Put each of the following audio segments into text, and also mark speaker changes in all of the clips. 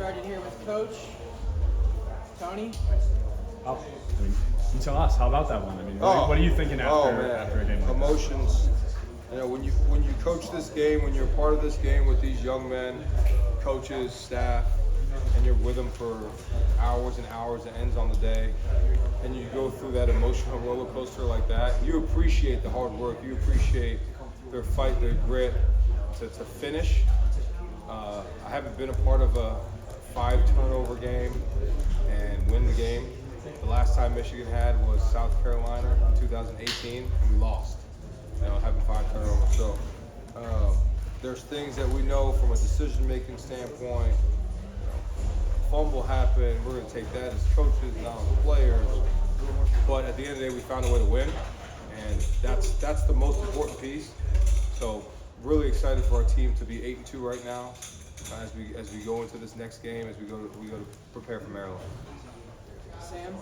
Speaker 1: started here with Coach Tony.
Speaker 2: You tell us, how about that one? I mean, what are you thinking after a game like
Speaker 3: Emotions. You know, when you coach this game, when you're part of this game with these young men, coaches, staff, and you're with them for hours and hours, it ends on the day, and you go through that emotional roller coaster like that, you appreciate the hard work, you appreciate their fight, their grit to finish. I haven't been a part of a 5-turnover game and win the game. The last time Michigan had was South Carolina in 2018, and we lost. You know, having 5 turnovers. So there's things that we know from a decision-making standpoint. You know, fumble happened. We're going to take that as coaches, not as players. But at the end of the day, we found a way to win, and that's the most important piece. So really excited for our team to be 8-2 right now, as we go into this next game, as we go to prepare for Maryland.
Speaker 1: Sam?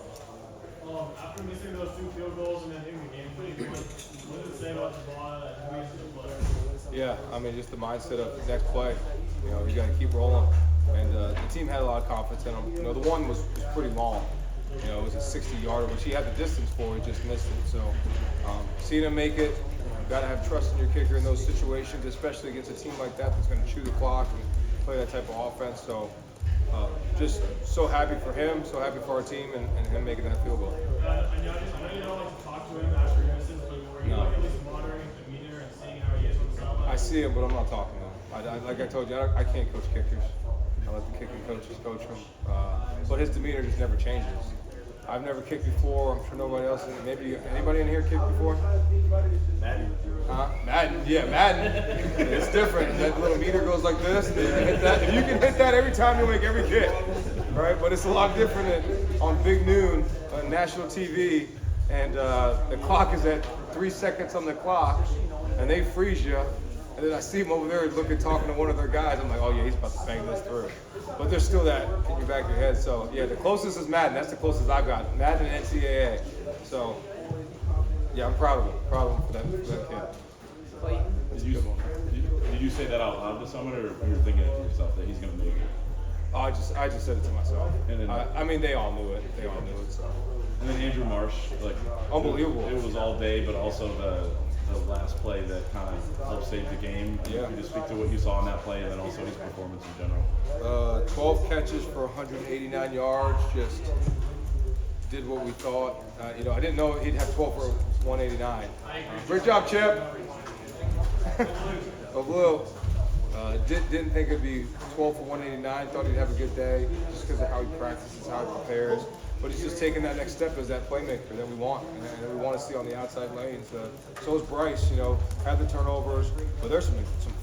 Speaker 4: After missing those 2 field goals and then hitting the game, what did it say about the ball that we as a player?
Speaker 3: Yeah, I mean, just the mindset of next play. You know, you got to keep rolling. And the team had a lot of confidence in them. You know, the one was pretty long. You know, it was a 60-yarder, which he had the distance for. He just missed it. So, seeing him make it, you got to have trust in your kicker in those situations, especially against a team like that that's going to chew the clock and play that type of offense. So, just so happy for him, so happy for our team, and him making that field goal.
Speaker 4: I know you don't like to talk to him after he misses, but were you at least monitoring his demeanor and seeing how he is on the sideline?
Speaker 3: I see him, but I'm not talking to him. Like I told you, I can't coach kickers. I let the kicking coaches coach him. But his demeanor just never changes. I've never kicked before. I'm sure nobody else. Maybe anybody in here kicked before?
Speaker 2: Madden.
Speaker 3: Madden. Yeah, Madden. It's different. That little meter goes like this. And you hit that. If you can hit that every time, you'll make every kick, right? But it's a lot different on Big Noon on national TV, and the clock is at 3 seconds on the clock, and they freeze you. And then I see him over there looking, talking to one of their guys. I'm like, oh yeah, he's about to bang this through. But there's still that in your back of your head. So yeah, the closest is Madden. That's the closest I've got. Madden and NCAA. So yeah, I'm proud of him. Proud of him for that kid.
Speaker 5: Did you say that out loud to someone, or you were thinking it to yourself that he's going to make it?
Speaker 3: I just said it to myself.
Speaker 5: And then,
Speaker 3: I mean, they all knew it. They all knew it. So.
Speaker 5: And then Andrew Marsh, like
Speaker 3: Unbelievable.
Speaker 5: It was all day, but also the last play that kind of helped save the game.
Speaker 3: Yeah.
Speaker 5: Could you speak to what you saw in that play, and then also his performance in general?
Speaker 3: 12 catches for 189 yards. Just did what we thought. You know, I didn't know he'd have 12 for 189. Great job, Chip. A little. Didn't think it'd be 12 for 189. Thought he'd have a good day just because of how he practices, how he prepares. But he's just taking that next step as that playmaker that we want, and we want to see on the outside lanes. So is Bryce. You know, had the turnovers, but there's some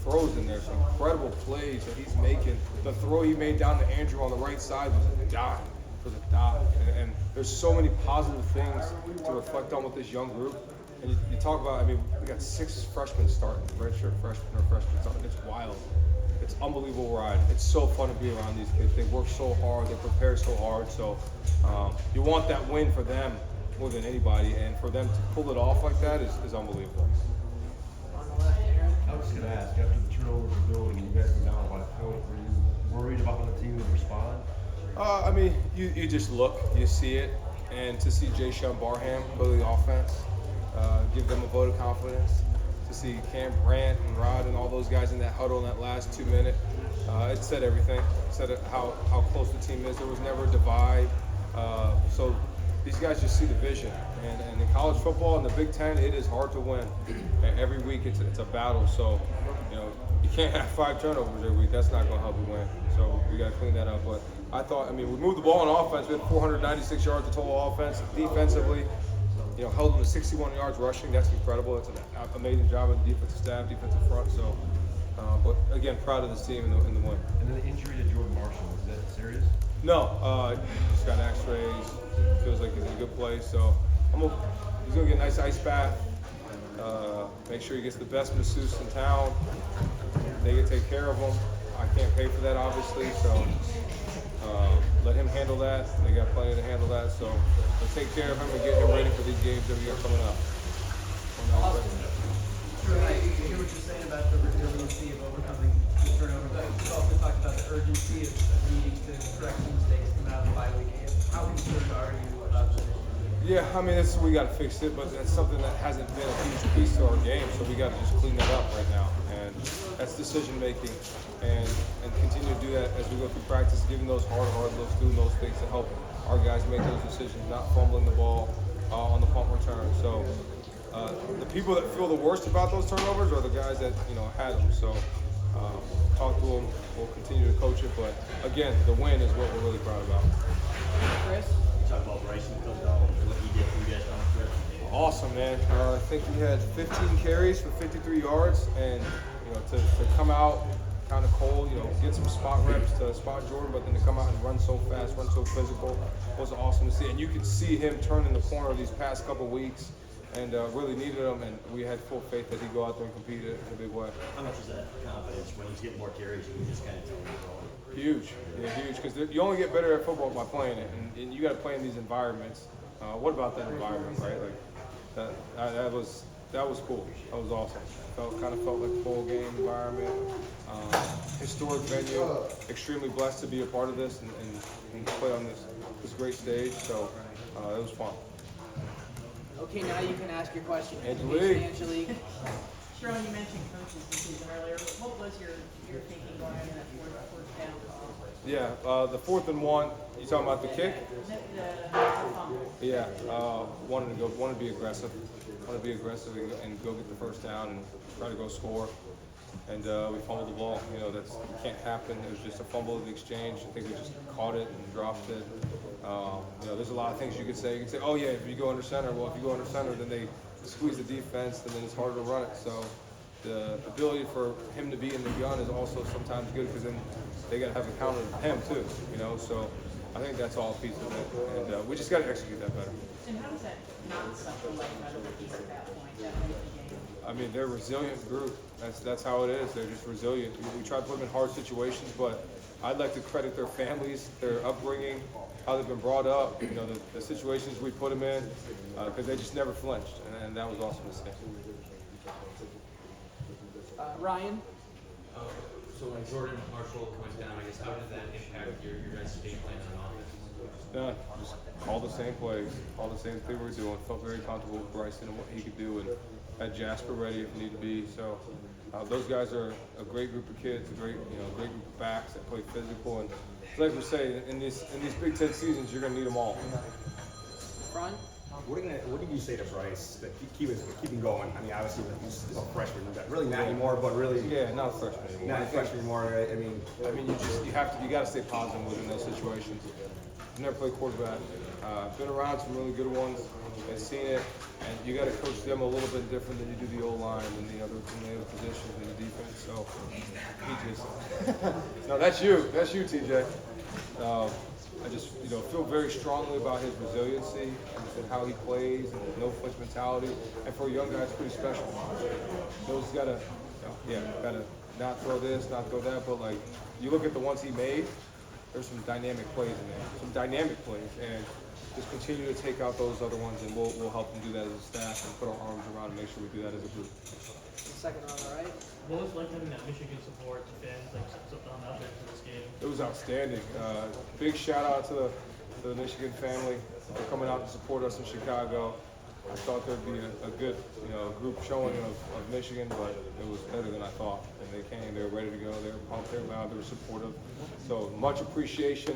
Speaker 3: throws in there, some incredible plays that he's making. The throw he made down to Andrew on the right side was a dime. And there's so many positive things to reflect on with this young group. And you talk about, I mean, we got 6 freshmen starting, redshirt freshmen or freshmen starting. It's wild. It's unbelievable ride. It's so fun to be around these kids. They work so hard. They prepare so hard. So you want that win for them more than anybody. And for them to pull it off like that is unbelievable.
Speaker 6: I was just going to ask, after the turnovers were building and you guys were down by a point, were you worried about how the team would respond?
Speaker 3: I mean, you just look, you see it. And to see Jay-Sean Barham go to the offense, give them a vote of confidence. To see Cam Brandt and Rod and all those guys in that huddle in that last 2 minutes, it said everything. It said how close the team is. There was never a divide. So these guys just see the vision. And in college football in the Big Ten, it is hard to win. And every week it's a battle. So, you know, you can't have 5 turnovers every week. That's not going to help you win. So we got to clean that up. But I thought, I mean, we moved the ball on offense. We had 496 yards of total offense. Defensively, you know, held them to 61 yards rushing. That's incredible. That's an amazing job of the defensive staff, defensive front. So, but again, proud of this team in the win.
Speaker 6: And then the injury to Jordan Marshall, is that serious?
Speaker 3: No, he's got X-rays. Feels like he's in a good place. So he's gonna get a nice ice bath. Make sure he gets the best masseuse in town. They can take care of him. I can't pay for that, obviously. So let him handle that. They got plenty to handle that. So let's take care of him and get him ready for these games that we got coming up.
Speaker 1: I hear what you're saying about the resiliency of overcoming the turnover, but you also talked about the
Speaker 7: urgency of needing to correct mistakes come out of the bye-week game. How concerned are you about that?
Speaker 3: Yeah, I mean, we got to fix it, but that's something that hasn't been a huge piece to our game, so we got to just clean that up right now. And that's decision making, and continue to do that as we go through practice, giving those hard looks, doing those things to help our guys make those decisions, not fumbling the ball on the punt return. So the people that feel the worst about those turnovers are the guys that had them. So talk to them. We'll continue to coach it, but again, the win is what we're really proud about.
Speaker 1: Chris?
Speaker 5: Talk about Bryson comes down and what he did for you guys on the trip.
Speaker 3: Awesome, man. I think he had 15 carries for 53 yards, and to come out kind of cold, get some spot reps to spot Jordan, but then to come out and run so fast, run so physical, was awesome to see. And you could see him turning the corner these past couple weeks, and really needed him. And we had full faith that he'd go out there and compete in a big way.
Speaker 5: How much is that confidence when he's getting more carries? You can just kind of tell him.
Speaker 3: Huge, huge, because you only get better at football by playing it, and you got to play in these environments. What about that environment, right? Like that was cool. That was awesome. Kind of felt like a full game environment. Historic venue. Extremely blessed to be a part of this and play on this great stage. So it was fun.
Speaker 1: Okay, now you can ask your question.
Speaker 3: Angelique.
Speaker 8: Sherrone, you mentioned coaches this season earlier. What was your thinking going into that fourth down call?
Speaker 3: Yeah, the 4th and 1. You talking about the kick?
Speaker 8: The fumble.
Speaker 3: Yeah, wanted to be aggressive. Wanted to be aggressive and go get the first down and try to go score. And we fumbled the ball. That can't happen. It was just a fumble of the exchange. I think we just caught it and dropped it. There's a lot of things you could say. You could say, oh yeah, if you go under center. Well, if you go under center, then they squeeze the defense, and then it's harder to run it. So the ability for him to be in the gun is also sometimes good, because then they got to have a counter to him too. So I think that's all a piece of it, and we just got to execute that better.
Speaker 8: And how does that not suffer like another piece at that point, that late in the game?
Speaker 3: I mean, they're a resilient group. That's how it is. They're just resilient. We try to put them in hard situations, but I'd like to credit their families, their upbringing, how they've been brought up, the situations we put them in, because they just never flinched, and that was awesome to see.
Speaker 1: Ryan?
Speaker 9: So when Jordan Marshall went down, I guess how did that impact your guys' game plan on offense?
Speaker 3: Just all the same plays, all the same thing we were doing. Felt very comfortable with Bryson and what he could do, and had Jasper ready if need be. So those guys are a great group of kids, a great group of backs that play physical. And like we say, in these Big Ten seasons, you're going to need them all.
Speaker 1: Front?
Speaker 10: What did you say to Bryce that keep him going? I mean, obviously he's a freshman, but really not anymore. But really,
Speaker 3: yeah, not a freshman anymore.
Speaker 10: Not a freshman anymore. Right? I mean,
Speaker 3: you got to stay positive within those situations. I've never played quarterback. Been around some really good ones. I've seen it, and you got to coach them a little bit different than you do the O-line and the other positions in the defense. So he just no, that's you, TJ. I just feel very strongly about his resiliency and how he plays and no flinch mentality. And for a young guy, it's pretty special. So he's gotta not throw this, not throw that. But like you look at the ones he made, there's some dynamic plays in there, and just continue to take out those other ones, and we'll help them do that as a staff and put our arms around and make sure we do that as a group.
Speaker 1: Second on the right.
Speaker 4: What was it like having that Michigan support, the fans, like something out there for this game?
Speaker 3: It was outstanding. Big shout out to the Michigan family for coming out to support us in Chicago. I thought there'd be a good group showing of Michigan, but it was better than I thought. And they came, they were ready to go, they were pumped, they were loud, they were supportive. So much appreciation.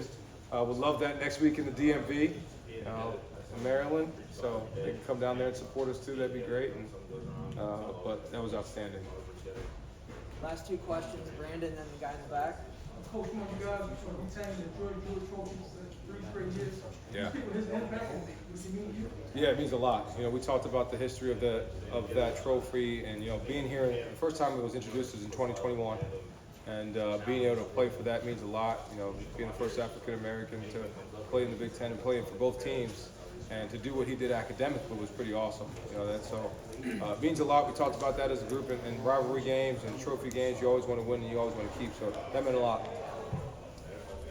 Speaker 3: Would love that next week in the DMV, in Maryland. So they can come down there and support us too, that'd be great. And, but that was outstanding.
Speaker 1: Last two questions, Brandon and then the guy in the back.
Speaker 11: Coach, one of you guys retained the Jordan trophies 3 straight years.
Speaker 3: Yeah.
Speaker 11: His impact, what's it mean to you?
Speaker 3: Yeah, it means a lot. We talked about the history of that trophy, and being here. The first time it was introduced was in 2021, and being able to play for that means a lot. Being the first African American to play in the Big Ten and play for both teams, and to do what he did academically was pretty awesome. It means a lot. We talked about that as a group in rivalry games and trophy games. You always want to win and you always want to keep. So that meant a lot.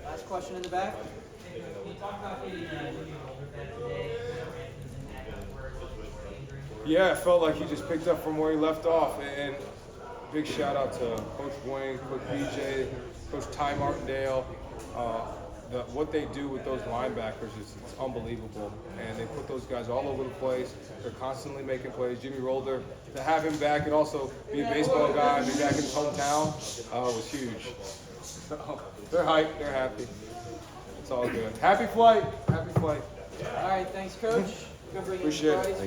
Speaker 1: Last question in the back.
Speaker 8: Can you talk about getting older back today? His impact on where it was before the injury?
Speaker 3: Yeah, it felt like he just picked up from where he left off, and big shout out to Coach Wayne, Coach BJ, Coach Ty Martindale. What they do with those linebackers is it's unbelievable, and they put those guys all over the place. They're constantly making plays. Jimmy Rolder, to have him back and also be a baseball guy, be back in his hometown, was huge. So, they're hyped, they're happy. It's all good. Happy flight. Happy flight.
Speaker 1: All right, thanks, Coach. Good bringing
Speaker 3: Appreciate
Speaker 1: you
Speaker 3: it.
Speaker 1: prize.